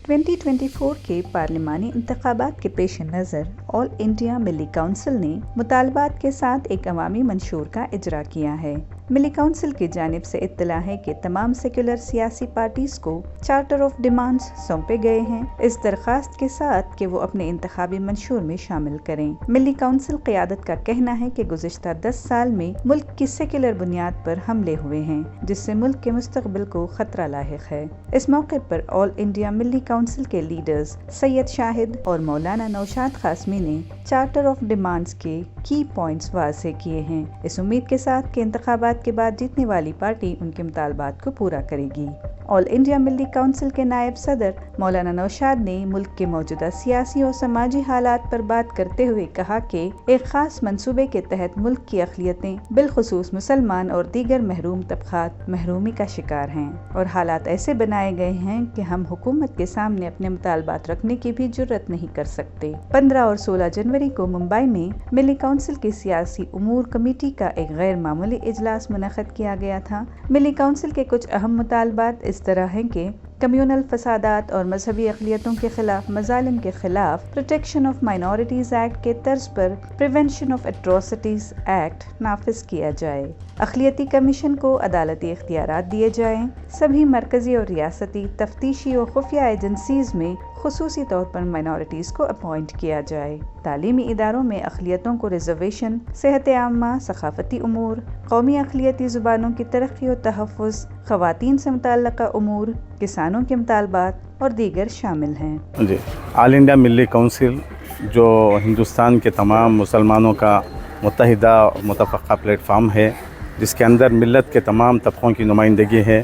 2024 के पार्लिमानी इंतखाबात के पेश नज़र ऑल इंडिया मिली काउंसिल ने मुतालबात के साथ एक अवामी मंशूर का इजरा किया है। मिली काउंसिल की जानिब से इत्तला है कि तमाम सेक्युलर सियासी पार्टीज को चार्टर ऑफ डिमांड्स सौंपे गए हैं, इस दरख्वास्त के साथ कि वो अपने इंतखाबी मंशूर में शामिल करें। मिली काउंसिल क़यादत का कहना है कि गुज़िश्ता 10 साल में मुल्क की सेक्युलर बुनियाद पर हमले हुए हैं, जिससे मुल्क के मुस्तक़बिल को खतरा लाहिक है। इस मौके पर ऑल इंडिया मिली काउंसिल के लीडर्स सैयद शाहिद और मौलाना नौशाद कासमी ने चार्टर ऑफ डिमांड्स के की पॉइंट्स वाज़ेह किए हैं, इस उम्मीद के साथ कि इंतखाबात के बाद जीतने वाली पार्टी उनके मुतालबात को पूरा करेगी। ऑल इंडिया मिली काउंसिल के नायब सदर मौलाना नौशाद ने मुल्क के मौजूदा सियासी और समाजी हालात पर बात करते हुए कहा कि एक खास मंसूबे के तहत मुल्क की अक़लियतें बिलखुसूस मुसलमान और दीगर महरूम तबक़ात महरूमी का शिकार हैं और हालात ऐसे बनाए गए हैं कि हम हुकूमत के सामने अपने मुतालबात रखने की भी जुर्रत नहीं कर सकते। 15 और 16 जनवरी को मुंबई में मिली काउंसिल की सियासी उमूर कमेटी का एक गैर मामूली इजलास मुनक़्क़द किया गया था। मिली काउंसिल के कुछ अहम मुतालबात इस तरह हैं कि कम्यूनल फसादात और मजहबी अक़लियतों के खिलाफ मज़ालिम के खिलाफ प्रोटेक्शन ऑफ माइनॉरिटीज़ एक्ट के तर्ज पर प्रिवेंशन ऑफ एट्रोसिटीज़ एक्ट नाफिज किया जाए, अक़लियती कमीशन को अदालती इख्तियारात दिए जाएं, सभी मरकज़ी और रियासती तफ्तीशी और खुफिया एजेंसीज़ में खुसूसी तौर पर माइनॉरिटीज़ को अपॉइंट किया जाए, तालीमी इदारों में अक़लियतों को रिजर्वेशन, सेहत आम्मा, सक़ाफ़ती उमूर, कौमी अक़लियती ज़ुबानों की तरक्की और तहफ़्फ़ुज़, ख़वातीन से मुतल्लक़ उमूर, किसानों के मुतालबात और दीगर शामिल हैं। जी, ऑल इंडिया मिली काउंसिल जो हिंदुस्तान के तमाम मुसलमानों का मुत्तहिदा और मुतफ़क़्क़ा प्लेटफार्म है, जिसके अंदर मिल्लत के तमाम तबक़ों की नुमाइंदगी है,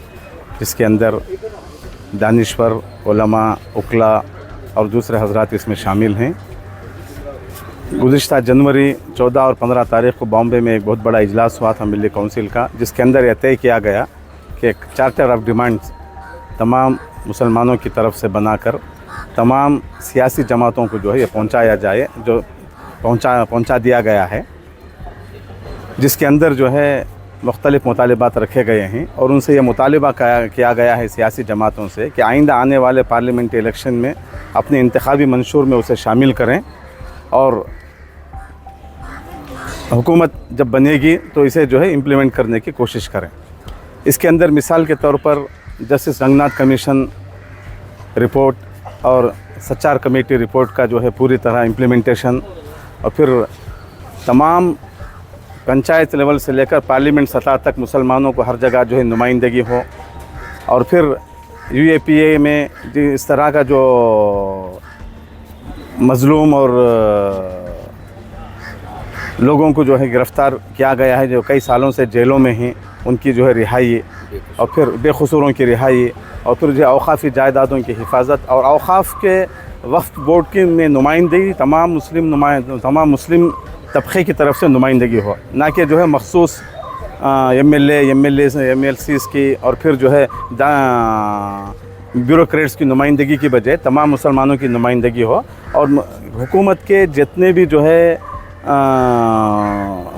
जिसके अंदर दानिश्वर, उलमा, उकला और दूसरे हज़रात इसमें शामिल हैं। गुज़िश्ता जनवरी 14 और 15 तारीख़ को बॉम्बे में एक बहुत बड़ा इजलास हुआ था मिली काउंसिल का, जिसके अंदर यह तय किया गया कि एक चार्टर ऑफ डिमांड्स तमाम मुसलमानों की तरफ से बनाकर तमाम सियासी जमातों को जो है ये पहुंचाया जाए, जो पहुंचा दिया गया है, जिसके अंदर जो है मुख्तलिफ़ मुतालिबात रखे गए हैं और उनसे ये मुतालिबा किया गया है सियासी जमातों से कि आइंदा आने वाले पार्लियामेंट्री इलेक्शन में अपने इंतखाबी मंशूर में उसे शामिल करें और हुकूमत जब बनेगी तो इसे जो है इम्प्लीमेंट करने की कोशिश करें। इसके अंदर मिसाल के तौर पर जस्टिस रंगनाथ कमीशन रिपोर्ट और सच्चार कमेटी रिपोर्ट का जो है पूरी तरह इम्प्लीमेंटेशन, और फिर तमाम पंचायत लेवल से लेकर पार्लियामेंट सतह तक मुसलमानों को हर जगह जो है नुमाइंदगी हो, और फिर UAPA में इस तरह का जो मज़लूम और लोगों को जो है गिरफ़्तार किया गया है, जो कई सालों से जेलों में हैं, उनकी जो है रिहाई, और फिर बेखसूरों की रिहाई, और फिर जो औक़ाफ़ी जायदादों की हिफाजत और औक़ाफ़ के वक्फ़ बोर्ड की में नुमाइंदगी तमाम मुस्लिम तबक़े की तरफ से नुमाइंदगी हो, ना कि जो है मखसूस MLCs की और फिर जो है ब्यूरोक्रेट्स की नुमाइंदगी की बजाय तमाम मुसलमानों की नुमाइंदगी हो, और हुकूमत के जितने भी जो है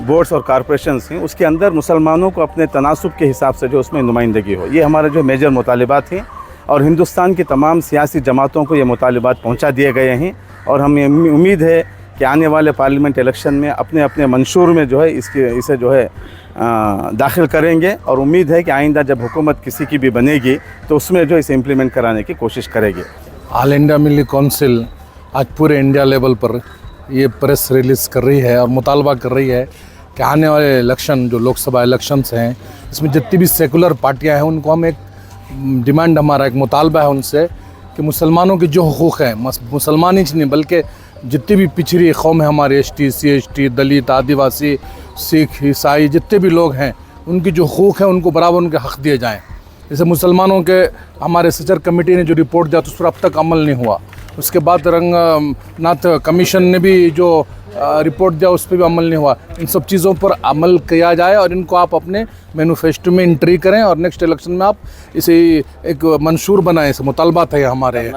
बोर्ड्स और कॉरपोरेशंस हैं उसके अंदर मुसलमानों को अपने तनासुब के हिसाब से जो उसमें नुमाइंदगी हो। ये हमारे जो मेजर मुतालिबात हैं और हिंदुस्तान की तमाम सियासी जमातों को ये मुतालिबात पहुंचा दिए गए हैं, और हमें उम्मीद है कि आने वाले पार्लियामेंट इलेक्शन में अपने अपने मंशूर में जो है इसे जो है दाखिल करेंगे, और उम्मीद है कि आइंदा जब हुकूमत किसी की भी बनेगी तो उसमें जो इसे इम्प्लीमेंट कराने की कोशिश करेगी। ऑल इंडिया मिली काउंसिल आज पूरे इंडिया लेवल पर ये प्रेस रिलीज़ कर रही है और मुतालबा कर रही है कि आने वाले इलेक्शन जो लोकसभा इलेक्शंस हैं, इसमें जितनी भी सेकुलर पार्टियां हैं उनको हम एक डिमांड, हमारा एक मुतालबा है उनसे कि मुसलमानों के जो हुकूक़ हैं, मुसलमान ही नहीं बल्कि जितनी भी पिछड़ी कौम है हमारे ST CST दलित आदिवासी सिख ईसाई जितने भी लोग हैं, उनकी जो हुकूक़ हैं उनको बराबर उनके हक़ दिए जाएँ। जैसे मुसलमानों के हमारे सचर कमेटी ने जो रिपोर्ट दिया तो उस पर अब तक अमल नहीं हुआ, उसके बाद रंगनाथ कमीशन ने भी जो रिपोर्ट दिया उस पर भी अमल नहीं हुआ। इन सब चीज़ों पर अमल किया जाए और इनको आप अपने मैनिफेस्टो में एंट्री करें और नेक्स्ट इलेक्शन में आप इसे एक मंशूर बनाएं। मुतालबात है हमारे।